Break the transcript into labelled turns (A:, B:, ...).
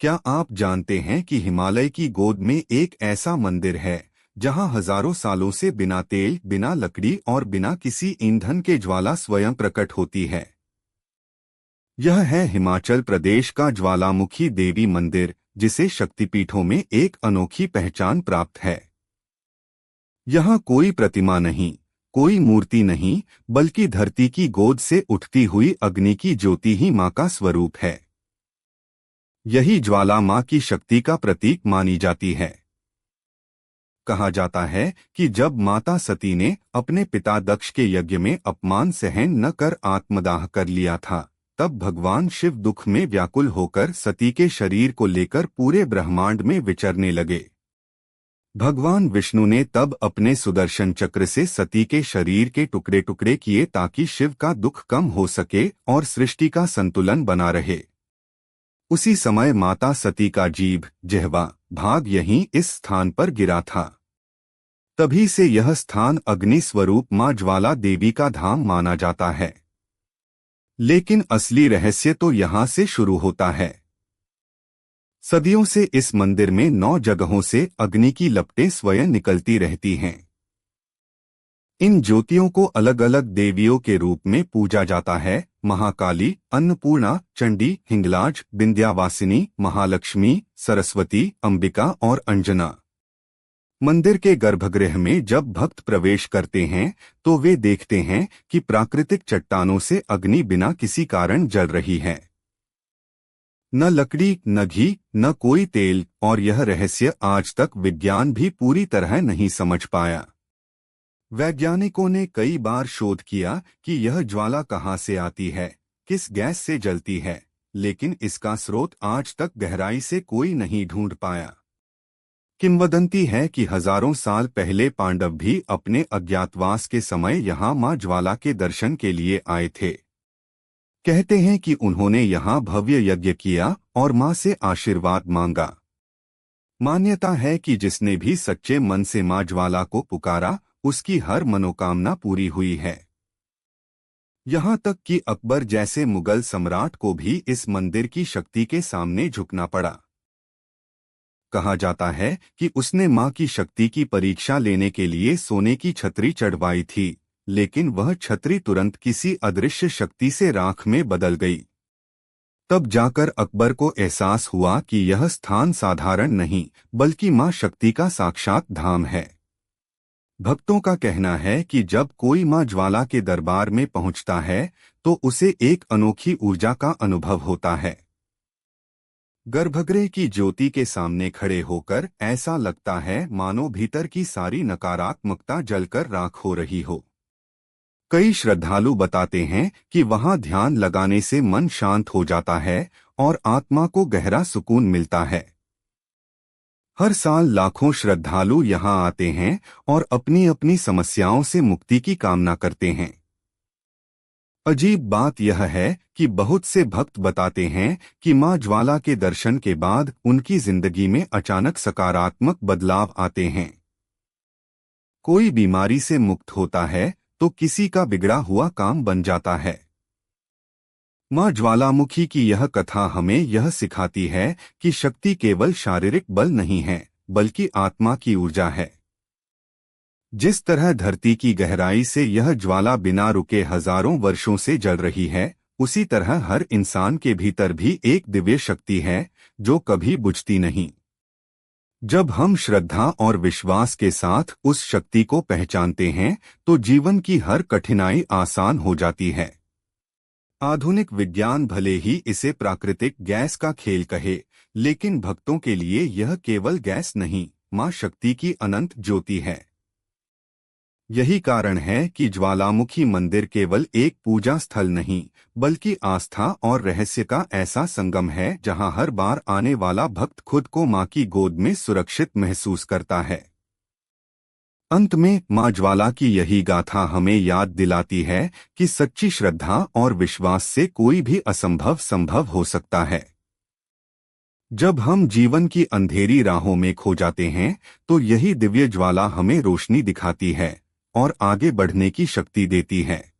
A: क्या आप जानते हैं कि हिमालय की गोद में एक ऐसा मंदिर है जहां हजारों सालों से बिना तेल, बिना लकड़ी और बिना किसी ईंधन के ज्वाला स्वयं प्रकट होती है। यह है हिमाचल प्रदेश का ज्वालामुखी देवी मंदिर, जिसे शक्तिपीठों में एक अनोखी पहचान प्राप्त है। यहाँ कोई प्रतिमा नहीं, कोई मूर्ति नहीं, बल्कि धरती की गोद से उठती हुई अग्नि की ज्योति ही माँ का स्वरूप है। यही ज्वाला माँ की शक्ति का प्रतीक मानी जाती है। कहा जाता है कि जब माता सती ने अपने पिता दक्ष के यज्ञ में अपमान सहन न कर आत्मदाह कर लिया था, तब भगवान शिव दुख में व्याकुल होकर सती के शरीर को लेकर पूरे ब्रह्मांड में विचरने लगे। भगवान विष्णु ने तब अपने सुदर्शन चक्र से सती के शरीर के टुकड़े टुकड़े किए ताकि शिव का दुख कम हो सके और सृष्टि का संतुलन बना रहे। उसी समय माता सती का जीभ, जिह्वा, भाग यहीं इस स्थान पर गिरा था। तभी से यह स्थान अग्नि स्वरूप मां ज्वाला देवी का धाम माना जाता है। लेकिन असली रहस्य तो यहाँ से शुरू होता है। सदियों से इस मंदिर में 9 जगहों से अग्नि की लपटें स्वयं निकलती रहती हैं। इन ज्योतियों को अलग अलग देवियों के रूप में पूजा जाता है: महाकाली, अन्नपूर्णा, चंडी, हिंगलाज, विंध्यावासिनी, महालक्ष्मी, सरस्वती, अंबिका और अंजना। मंदिर के गर्भगृह में जब भक्त प्रवेश करते हैं तो वे देखते हैं कि प्राकृतिक चट्टानों से अग्नि बिना किसी कारण जल रही है। न लकड़ी, न घी, न कोई तेल, और यह रहस्य आज तक विज्ञान भी पूरी तरह नहीं समझ पाया। वैज्ञानिकों ने कई बार शोध किया कि यह ज्वाला कहाँ से आती है, किस गैस से जलती है, लेकिन इसका स्रोत आज तक गहराई से कोई नहीं ढूंढ पाया। किंवदंती है कि हजारों साल पहले पांडव भी अपने अज्ञातवास के समय यहाँ मां ज्वाला के दर्शन के लिए आए थे। कहते हैं कि उन्होंने यहाँ भव्य यज्ञ किया और मां से आशीर्वाद मांगा। मान्यता है कि जिसने भी सच्चे मन से मां ज्वाला को पुकारा, उसकी हर मनोकामना पूरी हुई है। यहाँ तक कि अकबर जैसे मुगल सम्राट को भी इस मंदिर की शक्ति के सामने झुकना पड़ा। कहा जाता है कि उसने मां की शक्ति की परीक्षा लेने के लिए सोने की छतरी चढ़वाई थी, लेकिन वह छतरी तुरंत किसी अदृश्य शक्ति से राख में बदल गई। तब जाकर अकबर को एहसास हुआ कि यह स्थान साधारण नहीं, बल्कि मां शक्ति का साक्षात धाम है। भक्तों का कहना है कि जब कोई मां ज्वाला के दरबार में पहुंचता है तो उसे एक अनोखी ऊर्जा का अनुभव होता है। गर्भगृह की ज्योति के सामने खड़े होकर ऐसा लगता है मानो भीतर की सारी नकारात्मकता जलकर राख हो रही हो। कई श्रद्धालु बताते हैं कि वहां ध्यान लगाने से मन शांत हो जाता है और आत्मा को गहरा सुकून मिलता है। हर साल लाखों श्रद्धालु यहां आते हैं और अपनी अपनी समस्याओं से मुक्ति की कामना करते हैं। अजीब बात यह है कि बहुत से भक्त बताते हैं कि मां ज्वाला के दर्शन के बाद उनकी जिंदगी में अचानक सकारात्मक बदलाव आते हैं। कोई बीमारी से मुक्त होता है तो किसी का बिगड़ा हुआ काम बन जाता है। मां ज्वालामुखी की यह कथा हमें यह सिखाती है कि शक्ति केवल शारीरिक बल नहीं है, बल्कि आत्मा की ऊर्जा है। जिस तरह धरती की गहराई से यह ज्वाला बिना रुके हजारों वर्षों से जल रही है, उसी तरह हर इंसान के भीतर भी एक दिव्य शक्ति है जो कभी बुझती नहीं। जब हम श्रद्धा और विश्वास के साथ उस शक्ति को पहचानते हैं तो जीवन की हर कठिनाई आसान हो जाती है। आधुनिक विज्ञान भले ही इसे प्राकृतिक गैस का खेल कहे, लेकिन भक्तों के लिए यह केवल गैस नहीं, मां शक्ति की अनंत ज्योति है। यही कारण है कि ज्वालामुखी मंदिर केवल एक पूजा स्थल नहीं, बल्कि आस्था और रहस्य का ऐसा संगम है जहां हर बार आने वाला भक्त खुद को मां की गोद में सुरक्षित महसूस करता है। अंत में मां ज्वाला की यही गाथा हमें याद दिलाती है कि सच्ची श्रद्धा और विश्वास से कोई भी असंभव संभव हो सकता है। जब हम जीवन की अंधेरी राहों में खो जाते हैं तो यही दिव्य ज्वाला हमें रोशनी दिखाती है और आगे बढ़ने की शक्ति देती है।